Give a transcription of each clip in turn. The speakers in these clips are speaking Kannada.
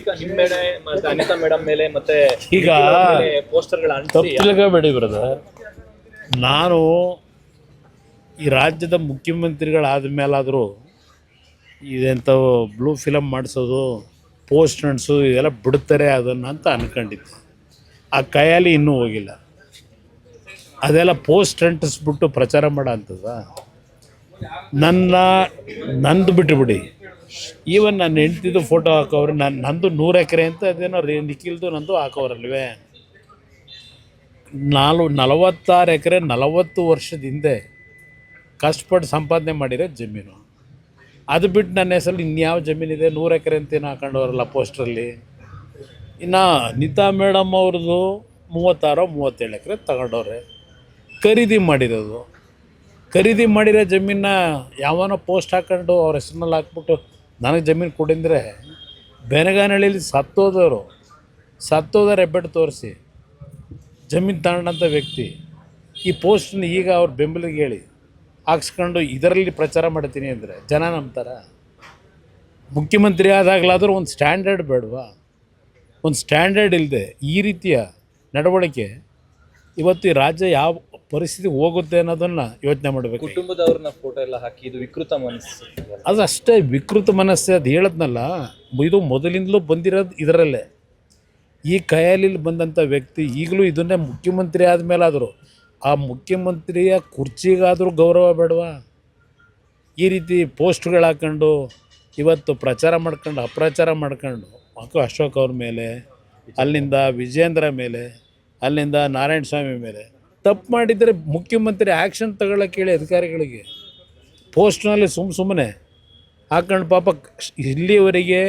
ಈಗ ನಿಮ್ಮ ಮೇಲೆ ಮತ್ತೆ ಅನಿತಾ ಮೇಡಮ್ ಮೇಲೆ ಮತ್ತೆ ಈಗ ಪೋಸ್ಟರ್ಗಳ ತಪ್ಪಿಲ್ಲಬೇಡಿ ಬ್ರದರ್, ನಾನು ಈ ರಾಜ್ಯದ ಮುಖ್ಯಮಂತ್ರಿಗಳಾದ ಮೇಲಾದರೂ ಇದೆಂಥವು ಬ್ಲೂ ಫಿಲಮ್ ಮಾಡಿಸೋದು, ಪೋಸ್ಟ್ ಅಂಟಿಸೋದು ಇದೆಲ್ಲ ಬಿಡ್ತಾರೆ ಅದನ್ನು ಅಂತ ಅಂದ್ಕೊಂಡಿದ್ದೆ. ಆ ಕೈಯಲ್ಲಿ ಇನ್ನೂ ಹೋಗಿಲ್ಲ. ಅದೆಲ್ಲ ಪೋಸ್ಟ್ ಅಂಟಿಸ್ಬಿಟ್ಟು ಪ್ರಚಾರ ಮಾಡೋ ಅಂಥದ್ದು ನಂದು ಬಿಟ್ಟುಬಿಡಿ. ಈವನ್ ನನ್ನ ಹೆಂಡ್ತಿದ್ದು ಫೋಟೋ ಹಾಕೋರು, ನಂದು 100 ಎಕರೆ ಅಂತ ಅದೇನೋ ನಿಖಿಲ್ದು ನಂದು ಹಾಕೋರಲ್ವೇ. 46 ಎಕರೆ 40 ವರ್ಷದ ಹಿಂದೆ ಕಷ್ಟಪಟ್ಟು ಸಂಪಾದನೆ ಮಾಡಿರೋ ಜಮೀನು. ಅದು ಬಿಟ್ಟು ನನ್ನ ಹೆಸರಲ್ಲಿ ಇನ್ಯಾವ ಜಮೀನಿದೆ? 100 ಎಕರೆ ಅಂತೇನು ಹಾಕೊಂಡವ್ರಲ್ಲ ಪೋಸ್ಟ್ರಲ್ಲಿ. ಇನ್ನು ಅನಿತಾ ಮೇಡಮ್ ಅವ್ರದ್ದು 36-37 ಎಕರೆ ತಗೊಂಡವ್ರೆ, ಖರೀದಿ ಮಾಡಿರೋದು. ಖರೀದಿ ಮಾಡಿರೋ ಜಮೀನ ಯಾವನೋ ಪೋಸ್ಟ್ ಹಾಕ್ಕೊಂಡು ಅವ್ರ ಹೆಸ್ರಿನಲ್ಲಿ ಹಾಕ್ಬಿಟ್ಟು ನನಗೆ ಜಮೀನು ಕೊಡಿಂದರೆ, ಬೆನಗಾನಹಳ್ಳಿಲಿ ಸತ್ತೋದವ್ರು ಹೆಬ್ಬೆಟ್ಟು ತೋರಿಸಿ ಜಮೀನು ತಗೊಂಡಂಥ ವ್ಯಕ್ತಿ ಈ ಪೋಸ್ಟನ್ನ ಈಗ ಅವ್ರ ಬೆಂಬಲಿಗೆ ಹೇಳಿ ಹಾಕ್ಸ್ಕೊಂಡು ಇದರಲ್ಲಿ ಪ್ರಚಾರ ಮಾಡ್ತೀನಿ ಅಂದರೆ ಜನ ನಂಬ್ತಾರ? ಮುಖ್ಯಮಂತ್ರಿ ಆದಾಗಲಾದರೂ ಒಂದು ಸ್ಟ್ಯಾಂಡರ್ಡ್ ಬೇಡವಾ? ಒಂದು ಸ್ಟ್ಯಾಂಡರ್ಡ್ ಇಲ್ಲದೆ ಈ ರೀತಿಯ ನಡವಳಿಕೆ ಇವತ್ತು ಈ ರಾಜ್ಯ ಯಾವ ಪರಿಸ್ಥಿತಿ ಹೋಗುತ್ತೆ ಅನ್ನೋದನ್ನು ಯೋಚನೆ ಮಾಡಬೇಕು. ಕುಟುಂಬದವ್ರನ್ನ ಫೋಟೋ ಎಲ್ಲ ಹಾಕಿ ಇದು ವಿಕೃತ ಮನಸ್ಸು. ಅದು ಅಷ್ಟೇ ವಿಕೃತ ಮನಸ್ಸು. ಅದು ಹೇಳದ್ನಲ್ಲ, ಇದು ಮೊದಲಿಂದಲೂ ಬಂದಿರೋದು ಇದರಲ್ಲೇ. ಈ ಕೈಯಲ್ಲಿ ಬಂದಂಥ ವ್ಯಕ್ತಿ ಈಗಲೂ ಇದನ್ನೇ ಮುಖ್ಯಮಂತ್ರಿ ಆದಮೇಲಾದರೂ ಆ ಮುಖ್ಯಮಂತ್ರಿಯ ಕುರ್ಚಿಗಾದರೂ ಗೌರವ ಬೇಡವಾ? ಈ ರೀತಿ ಪೋಸ್ಟ್ಗಳು ಹಾಕ್ಕೊಂಡು ಇವತ್ತು ಪ್ರಚಾರ ಮಾಡ್ಕೊಂಡು ಅಪ್ರಚಾರ ಮಾಡ್ಕೊಂಡು ಅಶೋಕ್ ಅವ್ರ ಮೇಲೆ, ಅಲ್ಲಿಂದ ವಿಜೇಂದ್ರ ಮೇಲೆ, ಅಲ್ಲಿಂದ ನಾರಾಯಣ ಸ್ವಾಮಿ ಮೇಲೆ ತಪ್ಪು ಮಾಡಿದರೆ ಮುಖ್ಯಮಂತ್ರಿ ಆ್ಯಕ್ಷನ್ ತಗೊಳ್ಳೋಕೆ ಹೇಳಿ ಅಧಿಕಾರಿಗಳಿಗೆ. ಪೋಸ್ಟ್ನಲ್ಲಿ ಸುಮ್ಮನೆ ಹಾಕೊಂಡು ಪಾಪ ಇಲ್ಲಿವರೆಗೆ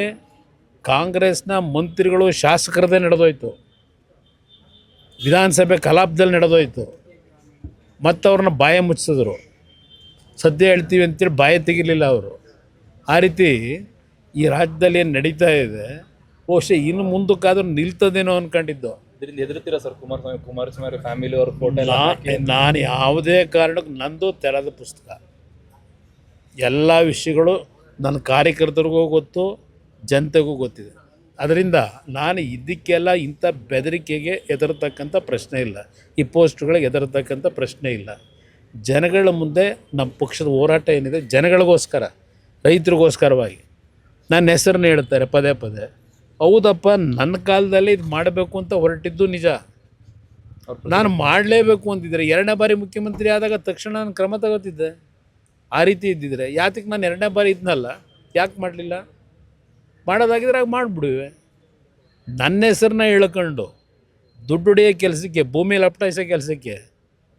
ಕಾಂಗ್ರೆಸ್ನ ಮಂತ್ರಿಗಳು ಶಾಸಕರದೇ ನಡೆದೋಯ್ತು, ವಿಧಾನಸಭೆ ಕಲಾಪದಲ್ಲಿ ನಡೆದೋಯ್ತು, ಮತ್ತು ಅವ್ರನ್ನ ಬಾಯ ಮುಚ್ಚಿಸಿದ್ರು. ಸದ್ಯ ಹೇಳ್ತೀವಿ ಅಂತೇಳಿ ಬಾಯ ತೆಗಿಲಿಲ್ಲ ಅವರು. ಆ ರೀತಿ ಈ ರಾಜ್ಯದಲ್ಲಿ ಏನು ನಡೀತಾ ಇದೆ, ಬಹುಶಃ ಇನ್ನು ಮುಂದಕ್ಕಾದ್ರೂ ನಿಲ್ತದೇನೋ ಅಂದ್ಕೊಂಡಿದ್ದು. ಇದರಿಂದ ಎದುರುತ್ತೀರಾ ಸರ್ ಕುಮಾರಸ್ವಾಮಿ ಫ್ಯಾಮಿಲಿ ಅವ್ರ ಫೋಟೋ? ನಾನು ಯಾವುದೇ ಕಾರಣಕ್ಕೂ ನಂದು ತೆರೆದ ಪುಸ್ತಕ. ಎಲ್ಲ ವಿಷಯಗಳು ನನ್ನ ಕಾರ್ಯಕರ್ತರಿಗೂ ಗೊತ್ತು, ಜನತೆಗೂ ಗೊತ್ತಿದೆ. ಅದರಿಂದ ನಾನು ಇದಕ್ಕೆಲ್ಲ ಇಂಥ ಬೆದರಿಕೆಗೆ ಹೆದರ್ತಕ್ಕಂಥ ಪ್ರಶ್ನೆ ಇಲ್ಲ, ಈ ಪೋಸ್ಟ್ಗಳಿಗೆ ಹೆದರ್ತಕ್ಕಂಥ ಪ್ರಶ್ನೆ ಇಲ್ಲ. ಜನಗಳ ಮುಂದೆ ನಮ್ಮ ಪಕ್ಷದ ಹೋರಾಟ ಏನಿದೆ ಜನಗಳಿಗೋಸ್ಕರ, ರೈತರಿಗೋಸ್ಕರವಾಗಿ ನನ್ನ ಹೆಸರನ್ನ ಹೇಳ್ತಾರೆ ಪದೇ ಪದೇ. ಹೌದಪ್ಪ, ನನ್ನ ಕಾಲದಲ್ಲಿ ಇದು ಮಾಡಬೇಕು ಅಂತ ಹೊರಟಿದ್ದು ನಿಜ. ನಾನು ಮಾಡಲೇಬೇಕು ಅಂತಿದ್ದರೆ 2ನೇ ಬಾರಿ ಮುಖ್ಯಮಂತ್ರಿ ಆದಾಗ ತಕ್ಷಣ ನಾನು ಕ್ರಮ ತಗೋತಿದ್ದೆ. ಆ ರೀತಿ ಇದ್ದಿದ್ರೆ ಯಾತಕ್ಕೆ ನಾನು 2ನೇ ಬಾರಿ ಇದ್ನಲ್ಲ, ಯಾಕೆ ಮಾಡಲಿಲ್ಲ? ಮಾಡೋದಾಗಿದ್ರೆ ಆಗ ಮಾಡಿಬಿಡುವೆ. ನನ್ನ ಹೆಸರನ್ನ ಹೇಳ್ಕೊಂಡು ದುಡ್ಡು ಹೊಡೆಯೋ ಕೆಲಸಕ್ಕೆ, ಭೂಮಿ ಲಪಟಾಯಿಸೋ ಕೆಲಸಕ್ಕೆ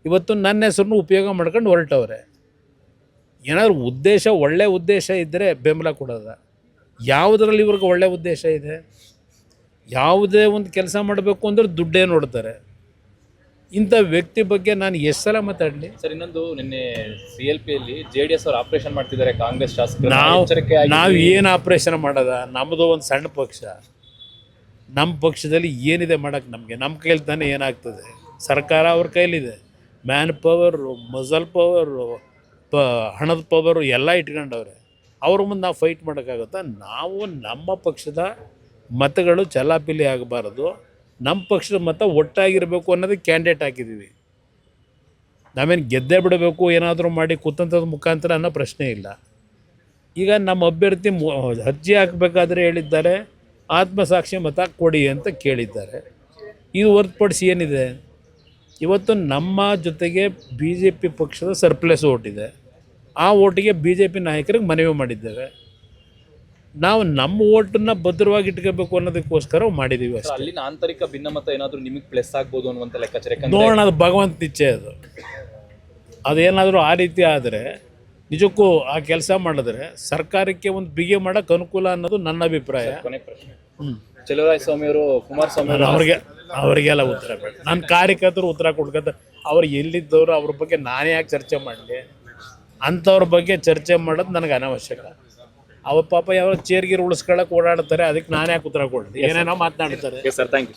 ಇವತ್ತು ನನ್ನ ಹೆಸರನ್ನು ಉಪಯೋಗ ಮಾಡ್ಕೊಂಡು ಹೊರಟವ್ರೆ. ಏನಾದರೂ ಉದ್ದೇಶ, ಒಳ್ಳೆಯ ಉದ್ದೇಶ ಇದ್ದರೆ ಬೆಂಬಲ ಕೊಡೋದ? ಯಾವುದರಲ್ಲಿ ಇವ್ರಿಗೆ ಒಳ್ಳೆಯ ಉದ್ದೇಶ ಇದೆ? ಯಾವುದೇ ಒಂದು ಕೆಲಸ ಮಾಡಬೇಕು ಅಂದರೆ ದುಡ್ಡೇ ನೋಡ್ತಾರೆ. ಇಂಥ ವ್ಯಕ್ತಿ ಬಗ್ಗೆ ನಾನು ಎಷ್ಟು ಸಲ ಮಾತಾಡಲಿ ಸರ್? ಇನ್ನೊಂದು, ನಿನ್ನೆ CLPಯಲ್ಲಿ JDS ಅವರು ಆಪರೇಷನ್ ಮಾಡ್ತಿದ್ದಾರೆ ಕಾಂಗ್ರೆಸ್ ಶಾಸಕರು. ನಾವು ಏನು ಆಪರೇಷನ್ ಮಾಡೋದ? ನಮ್ಮದು ಒಂದು ಸಣ್ಣ ಪಕ್ಷ. ನಮ್ಮ ಪಕ್ಷದಲ್ಲಿ ಏನಿದೆ ಮಾಡೋಕ್ಕೆ ನಮಗೆ? ನಮ್ಮ ಕೈಲಿ ತಾನೇ ಏನಾಗ್ತದೆ? ಸರ್ಕಾರ ಅವ್ರ ಕೈಲಿದೆ. ಮ್ಯಾನ್ ಪವರು, ಮಸಲ್ ಪವರು, ಹಣದ ಪವರು ಎಲ್ಲ ಇಟ್ಕೊಂಡವ್ರೆ. ಅವ್ರ ಮುಂದೆ ನಾವು ಫೈಟ್ ಮಾಡೋಕ್ಕಾಗುತ್ತಾ? ನಾವು ನಮ್ಮ ಪಕ್ಷದ ಮತಗಳು ಚಲಾಪಿಲಿ ಆಗಬಾರ್ದು, ನಮ್ಮ ಪಕ್ಷದ ಮತ ಒಟ್ಟಾಗಿರಬೇಕು ಅನ್ನೋದಕ್ಕೆ ಕ್ಯಾಂಡಿಡೇಟ್ ಹಾಕಿದ್ದೀವಿ. ನಾವೇನು ಗೆದ್ದೇ ಬಿಡಬೇಕು ಏನಾದರೂ ಮಾಡಿ ಕುತಂತ್ರದ ಮುಖಾಂತರ ಅನ್ನೋ ಪ್ರಶ್ನೆ ಇಲ್ಲ. ಈಗ ನಮ್ಮ ಅಭ್ಯರ್ಥಿ ಅರ್ಜಿ ಹಾಕಬೇಕಾದ್ರೆ ಹೇಳಿದ್ದಾರೆ ಆತ್ಮಸಾಕ್ಷಿ ಮತ ಕೊಡಿ ಅಂತ ಕೇಳಿದ್ದಾರೆ. ಇದು ಹೊರತುಪಡಿಸಿ ಏನಿದೆ? ಇವತ್ತು ನಮ್ಮ ಜೊತೆಗೆ BJP ಪಕ್ಷದ ಸರ್ಪ್ಲಸ್ ಓಟಿದೆ. ಆ ಓಟಿಗೆ BJP ನಾಯಕರಿಗೆ ಮನವಿ ಮಾಡಿದ್ದೇವೆ. ನಾವು ನಮ್ಮ ಓಟನ್ನು ಭದ್ರವಾಗಿ ಇಟ್ಕೋಬೇಕು ಅನ್ನೋದಕ್ಕೋಸ್ಕರ ಮಾಡಿದ್ದೀವಿ ಅಷ್ಟೇ. ಅಲ್ಲಿನ ಆಂತರಿಕ ಭಿನ್ನಮತ ಏನಾದರೂ ನಿಮಗೆ ಪ್ಲಸ್ ಆಗ್ಬೋದು ಅನ್ನುವಂಥ ಲೆಕ್ಕಾಚಾರ ನೋಡೋಣ. ಅದು ಭಗವಂತ ಇಚ್ಛೆ. ಅದೇನಾದರೂ ಆ ರೀತಿ ಆದರೆ ನಿಜಕ್ಕೂ ಆ ಕೆಲಸ ಮಾಡಿದ್ರೆ ಸರ್ಕಾರಕ್ಕೆ ಒಂದು ಬಿಗಿ ಮಾಡೋಕ್ಕೆ ಅನುಕೂಲ ಅನ್ನೋದು ನನ್ನ ಅಭಿಪ್ರಾಯ. ಕೊನೆ ಪ್ರಶ್ನೆ, ಚಲುವರಾಯಸ್ವಾಮಿ ಅವರು ಕುಮಾರಸ್ವಾಮಿ ಅವರಿಗೆಲ್ಲ ಉತ್ತರ ಬೇಡ. ನನ್ನ ಕಾರ್ಯಕರ್ತರು ಉತ್ತರ ಕೊಡ್ಕೊತ ಅವ್ರು ಎಲ್ಲಿದ್ದವರು, ಅವ್ರ ಬಗ್ಗೆ ನಾನೇ ಯಾಕೆ ಚರ್ಚೆ ಮಾಡಲಿ? ಅಂಥವ್ರ ಬಗ್ಗೆ ಚರ್ಚೆ ಮಾಡೋದು ನನಗೆ ಅನಾವಶ್ಯಕ. ಅವ್ರ ಪಾಪ ಯಾವ ಚೇರ್ಗೀರು ಉಳಿಸ್ಕೊಳ್ಳೋಕೆ ಓಡಾಡ್ತಾರೆ, ಅದಕ್ಕೆ ನಾನೇ ಯಾಕೆ ಉತ್ತರ ಕೊಡ್ತೀನಿ? ಏನೇನೋ ಮಾತನಾಡ್ತಾರೆ. Sir, thank you.